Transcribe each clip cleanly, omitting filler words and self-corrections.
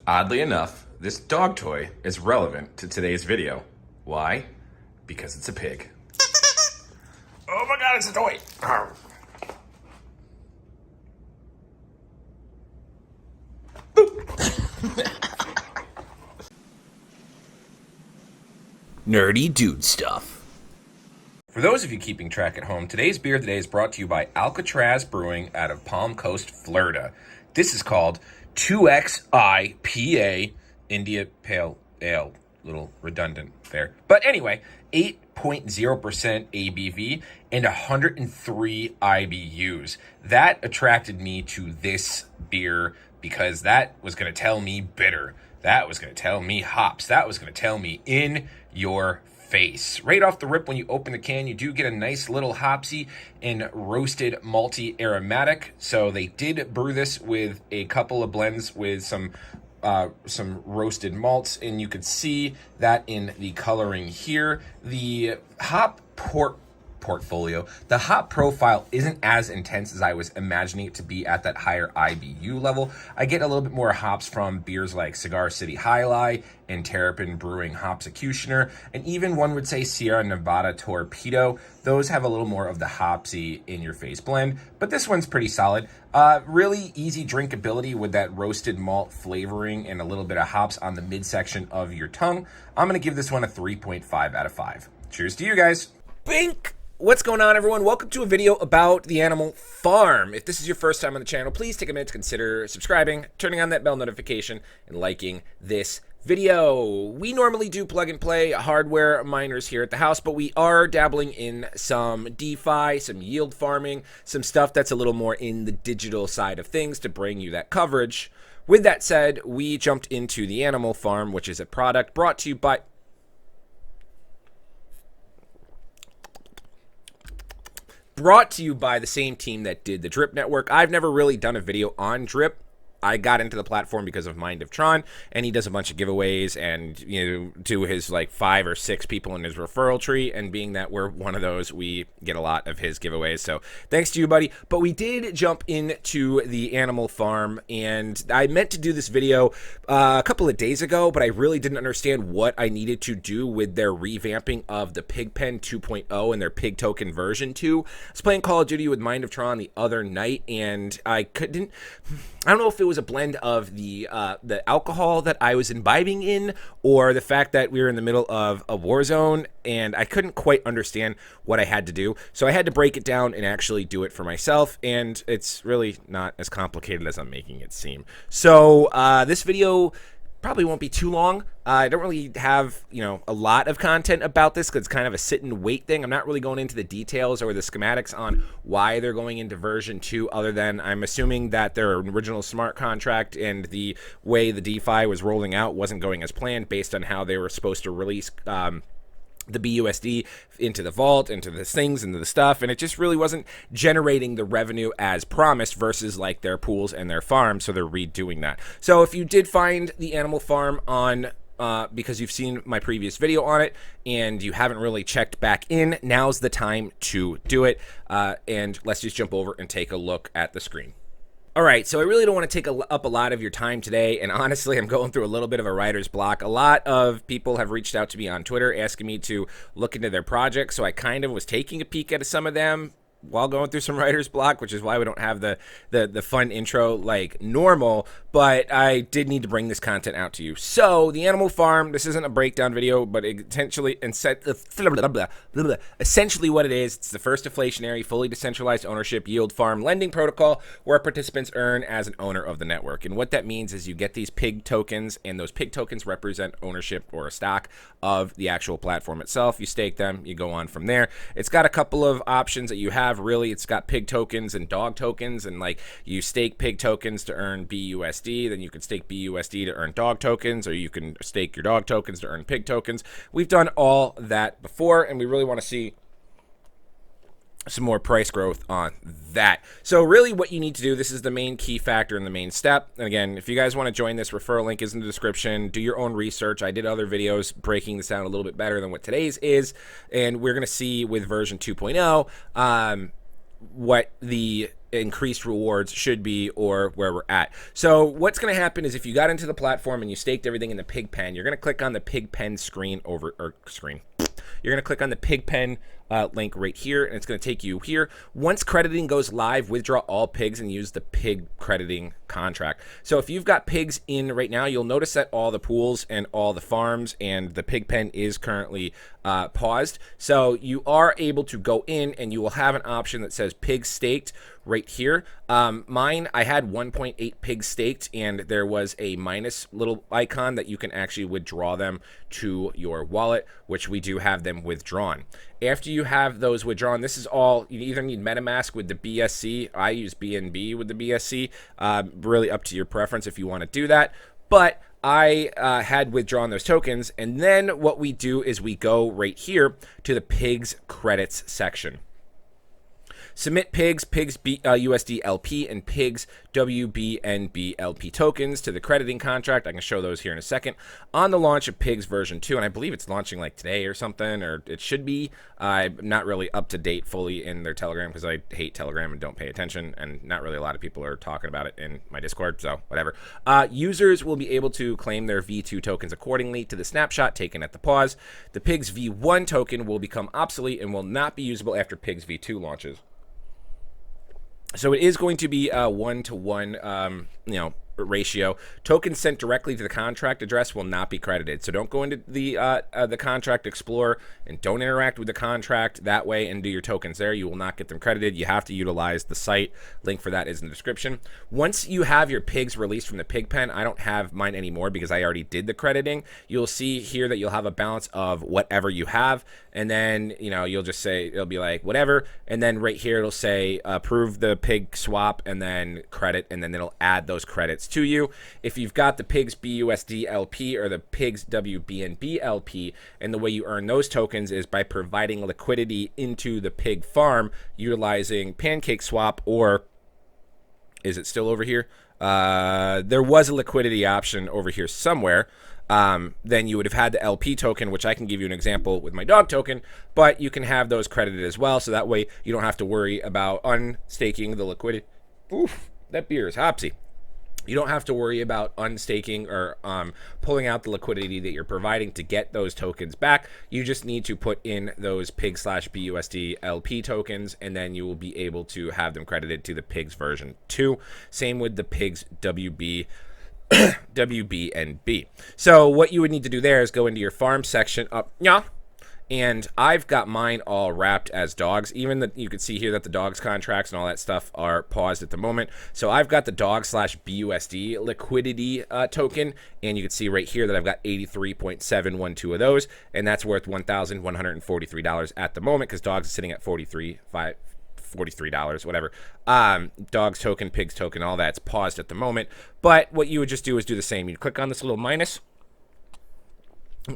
Oddly enough, this dog toy is relevant to today's video. Why? Because it's a pig. Oh my god, it's a toy! Nerdy dude stuff. For those of you keeping track at home, today's beer of the day is brought to you by Alcatraz Brewing out of Palm Coast, Florida. This is called 2XIPA India Pale Ale. Little redundant there. But anyway, 8.0% ABV and 103 IBUs. That attracted me to this beer because that was going to tell me bitter. That was going to tell me hops. That was going to tell me in your face. Right off the rip, when you open the can, you do get a nice little hopsy and roasted malty aromatic. So they did brew this with a couple of blends with some roasted malts, and you could see that in the coloring here. The hop portfolio, the hop profile isn't as intense as I was imagining it to be at that higher IBU level. I get a little bit more hops from beers like Cigar City Highlight and Terrapin Brewing Hopsecutioner, and even one would say Sierra Nevada Torpedo. Those have a little more of the hopsy in your face blend, but this one's pretty solid. Really easy drinkability with that roasted malt flavoring and a little bit of hops on the midsection of your tongue. I'm going to give this one a 3.5 out of 5. Cheers to you guys. Bink! What's going on, everyone? Welcome to a video about the Animal Farm. If this is your first time on the channel, please take a minute to consider subscribing, turning on that bell notification, and liking this video. We normally do plug and play hardware miners here at the house, but we are dabbling in some DeFi, some yield farming, some stuff that's a little more in the digital side of things to bring you that coverage. With that said, we jumped into the Animal Farm, which is a product brought to you by the same team that did the Drip Network. I've never really done a video on Drip. I got into the platform because of Mind of Tron, and he does a bunch of giveaways and, you know, to his like 5 or 6 people in his referral tree, and being that we're one of those, we get a lot of his giveaways. So thanks to you, buddy. But we did jump into the Animal Farm, and I meant to do this video a couple of days ago, but I really didn't understand what I needed to do with their revamping of the Pigpen 2.0 and their Pig Token version 2. I was playing Call of Duty with Mind of Tron the other night, and I don't know if it was a blend of the alcohol that I was imbibing in, or the fact that we were in the middle of a war zone and I couldn't quite understand what I had to do. So I had to break it down and actually do it for myself, and it's really not as complicated as I'm making it seem. So this video probably won't be too long. I don't really have, a lot of content about this because it's kind of a sit and wait thing. I'm not really going into the details or the schematics on why they're going into version 2, other than I'm assuming that their original smart contract and the way the DeFi was rolling out wasn't going as planned based on how they were supposed to release the BUSD into the vault, into the things, into the stuff, and it just really wasn't generating the revenue as promised versus like their pools and their farms, so they're redoing that. So if you did find the Animal Farm on because you've seen my previous video on it and you haven't really checked back in, now's the time to do it, and let's just jump over and take a look at the screen. All right, so I really don't want to take up a lot of your time today, and honestly, I'm going through a little bit of a writer's block. A lot of people have reached out to me on Twitter asking me to look into their projects, so I kind of was taking a peek at some of them while going through some writer's block, which is why we don't have the fun intro like normal, but I did need to bring this content out to you. So the Animal Farm, this isn't a breakdown video, but essentially what it is, it's the first deflationary, fully decentralized ownership yield farm lending protocol where participants earn as an owner of the network. And what that means is you get these pig tokens, and those pig tokens represent ownership or a stock of the actual platform itself. You stake them, you go on from there. It's got a couple of options that you have. Really, it's got pig tokens and dog tokens, and like you stake pig tokens to earn BUSD, then you can stake BUSD to earn dog tokens, or you can stake your dog tokens to earn pig tokens. We've done all that before, and we really want to see some more price growth on that. So really what you need to do, this is the main key factor and the main step. And again, if you guys want to join this, referral link is in the description. Do your own research. I did other videos breaking this down a little bit better than what today's is, and we're going to see with version 2.0 what the increased rewards should be or where we're at. So what's going to happen is if you got into the platform and you staked everything in the pig pen, you're going to click on the pig pen screen over or screen. You're going to click on the pig pen link right here, and it's going to take you here. Once crediting goes live, withdraw all pigs and use the pig crediting contract. So if you've got pigs in right now, you'll notice that all the pools and all the farms and the pig pen is currently paused. So you are able to go in and you will have an option that says pig staked right here. Mine, I had 1.8 pigs staked, and there was a minus little icon that you can actually withdraw them to your wallet, which we do have them withdrawn. After you have those withdrawn, this is all, you either need MetaMask with the BSC. I use BNB with the BSC. Really up to your preference if you want to do that. But I had withdrawn those tokens, and then what we do is we go right here to the pigs credits section. Submit pigs, USD LP, and pigs WBNB LP tokens to the crediting contract. I can show those here in a second. On the launch of pigs version 2, and I believe it's launching like today or something, or it should be. I'm not really up to date fully in their Telegram because I hate Telegram and don't pay attention, and not really a lot of people are talking about it in my Discord, so whatever. Users will be able to claim their V2 tokens accordingly to the snapshot taken at the pause. The pigs V1 token will become obsolete and will not be usable after pigs V2 launches. So it is going to be a 1-to-1, ratio. Tokens sent directly to the contract address will not be credited. So don't go into the contract explorer and don't interact with the contract that way and do your tokens there. You will not get them credited. You have to utilize the site. Link for that is in the description. Once you have your pigs released from the pig pen, I don't have mine anymore because I already did the crediting. You'll see here that you'll have a balance of whatever you have, and then you'll just say, it'll be like whatever, and then right here it'll say approve the pig swap and then credit, and then it'll add those credits to you. If you've got the pigs BUSD LP or the pigs WBNB LP, and the way you earn those tokens is by providing liquidity into the pig farm utilizing pancake swap, or is it still over here? There was a liquidity option over here somewhere. Then you would have had the LP token, which I can give you an example with my dog token, but you can have those credited as well, so that way you don't have to worry about unstaking the liquidity. Oof, that beer is hopsy. You don't have to worry about unstaking or pulling out the liquidity that you're providing to get those tokens back. You just need to put in those pig/BUSD LP tokens, and then you will be able to have them credited to the pigs version 2. Same with the pigs WBNB. So what you would need to do there is go into your farm section up, and I've got mine all wrapped as dogs. Even you can see here that the dogs contracts and all that stuff are paused at the moment. So I've got the dog/BUSD liquidity token, and you can see right here that I've got 83.712 of those, and that's worth $1,143 at the moment because dogs is sitting at $43, whatever. Dogs token, pigs token, all that's paused at the moment. But what you would just do is do the same. You'd click on this little minus.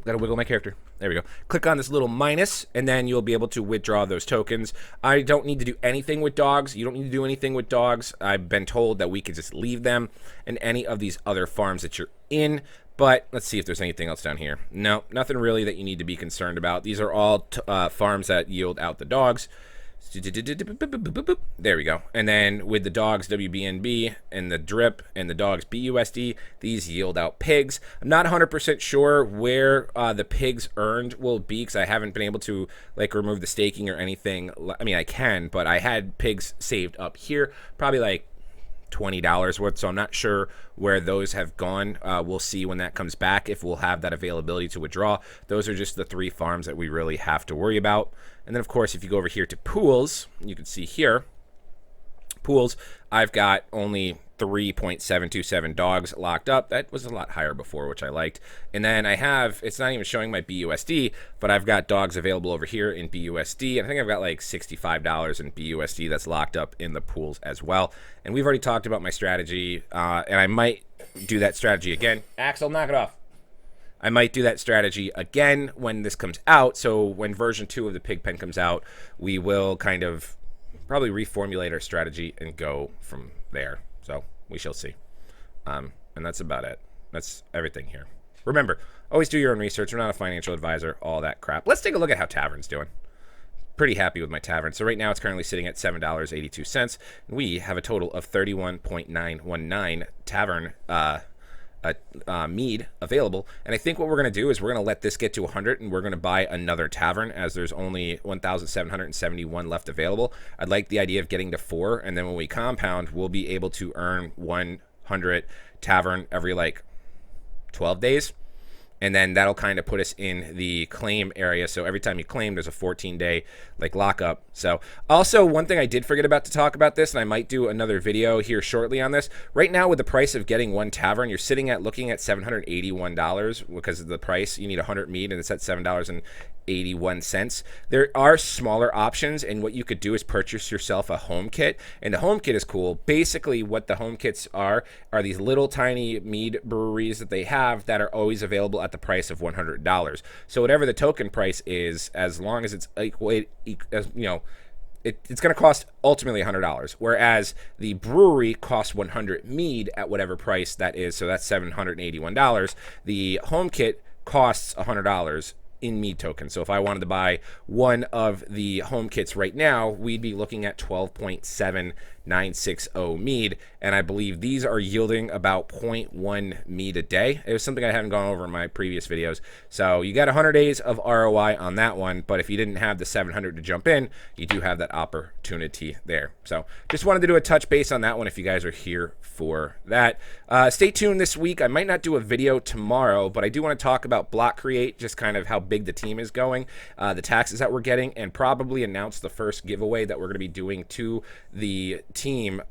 Gotta wiggle my character. There we go. Click on this little minus, and then you'll be able to withdraw those tokens. I don't need to do anything with dogs. You don't need to do anything with dogs. I've been told that we could just leave them in any of these other farms that you're in. But let's see if there's anything else down here. No, nothing really that you need to be concerned about. These are all farms that yield out the dogs. There we go. And then with the dogs WBNB and the drip and the dogs BUSD, these yield out pigs. I'm not 100% sure where the pigs earned will be because I haven't been able to remove the staking or anything. I mean, I can, but I had pigs saved up here, probably like $20 worth, so I'm not sure where those have gone. We'll see when that comes back if we'll have that availability to withdraw. Those are just the 3 farms that we really have to worry about. And then of course if you go over here to pools, you can see here pools, I've got only 3.727 dogs locked up. That was a lot higher before, which I liked. And then I have, it's not even showing my BUSD, but I've got dogs available over here in BUSD. I think I've got like $65 in BUSD that's locked up in the pools as well. And we've already talked about my strategy, and I might do that strategy again. Axel, knock it off. I might do that strategy again when this comes out. So when version 2 of the pig pen comes out, we will kind of probably reformulate our strategy and go from there. So we shall see. And that's about it. That's everything here. Remember, always do your own research. We're not a financial advisor, all that crap. Let's take a look at how Tavern's doing. pretty happy with my tavern. So right now it's currently sitting at $7.82. We have a total of 31.919 tavern mead available, and I think what we're going to do is we're going to let this get to 100, and we're going to buy another tavern, as there's only 1,771 left available. I'd like the idea of getting to 4, and then when we compound, we'll be able to earn 100 tavern every like 12 days. And then that'll kind of put us in the claim area. So every time you claim, there's a 14-day like lockup. So also, one thing I did forget about to talk about this, and I might do another video here shortly on this. Right now, with the price of getting one tavern, you're sitting at looking at $781 because of the price. You need 100 mead, and it's at $7.81. There are smaller options, and what you could do is purchase yourself a home kit, and the home kit is cool. Basically, what the home kits are these little tiny mead breweries that they have that are always available at the price of $100. So whatever the token price is, as long as it's equal, as you know, it's going to cost ultimately $100, whereas the brewery costs 100 mead at whatever price that is. So that's $781. The home kit costs $100 in mead tokens. So if I wanted to buy one of the home kits right now, we'd be looking at 12.7960 mead, and I believe these are yielding about 0.1 mead a day. It was something I haven't gone over in my previous videos. So you got 100 days of ROI on that one, but if you didn't have the 700 to jump in, you do have that opportunity there. So just wanted to do a touch base on that one if you guys are here for that. Stay tuned this week. I might not do a video tomorrow, but I do want to talk about Block Create, just kind of how big the team is going, the taxes that we're getting, and probably announce the first giveaway that we're going to be doing to the team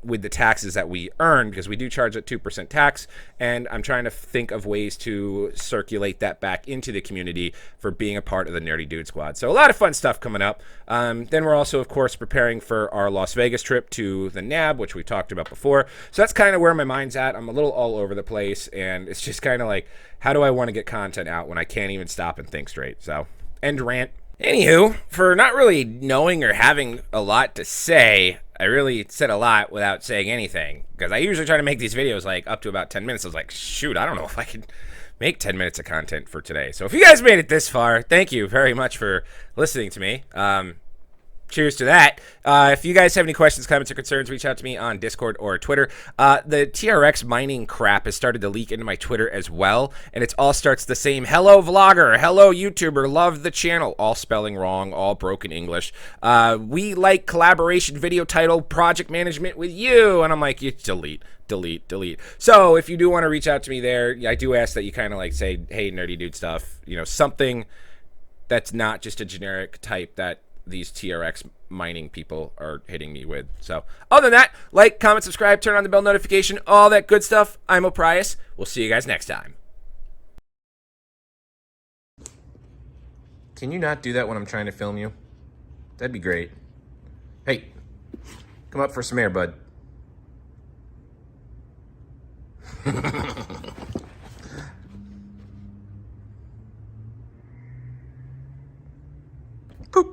with the taxes that we earn, because we do charge a 2% tax, and I'm trying to think of ways to circulate that back into the community for being a part of the Nerdy Dude Squad. So a lot of fun stuff coming up. Then we're also, of course, preparing for our Las Vegas trip to the NAB, which we talked about before. So that's kind of where my mind's at. I'm a little all over the place, and it's just kind of like, how do I want to get content out when I can't even stop and think straight? So, end rant. Anywho, for not really knowing or having a lot to say, I really said a lot without saying anything, because I usually try to make these videos like up to about 10 minutes. I was like, shoot, I don't know if I can make 10 minutes of content for today. So if you guys made it this far, thank you very much for listening to me. Cheers to that. If you guys have any questions, comments, or concerns, reach out to me on Discord or Twitter. The TRX mining crap has started to leak into my Twitter as well, and it all starts the same. Hello, vlogger. Hello, YouTuber. Love the channel. All spelling wrong, all broken English. We like collaboration video title project management with you. And I'm like, you delete. So if you do want to reach out to me there, I do ask that you kind of like say, hey, nerdy dude stuff, you know, something that's not just a generic type that these TRX mining people are hitting me with. So other than that, like, comment, subscribe, turn on the bell notification, all that good stuff. I'm O'Prius. We'll see you guys next time. Can you not do that when I'm trying to film you? That'd be great. Hey, come up for some air, bud. Poop.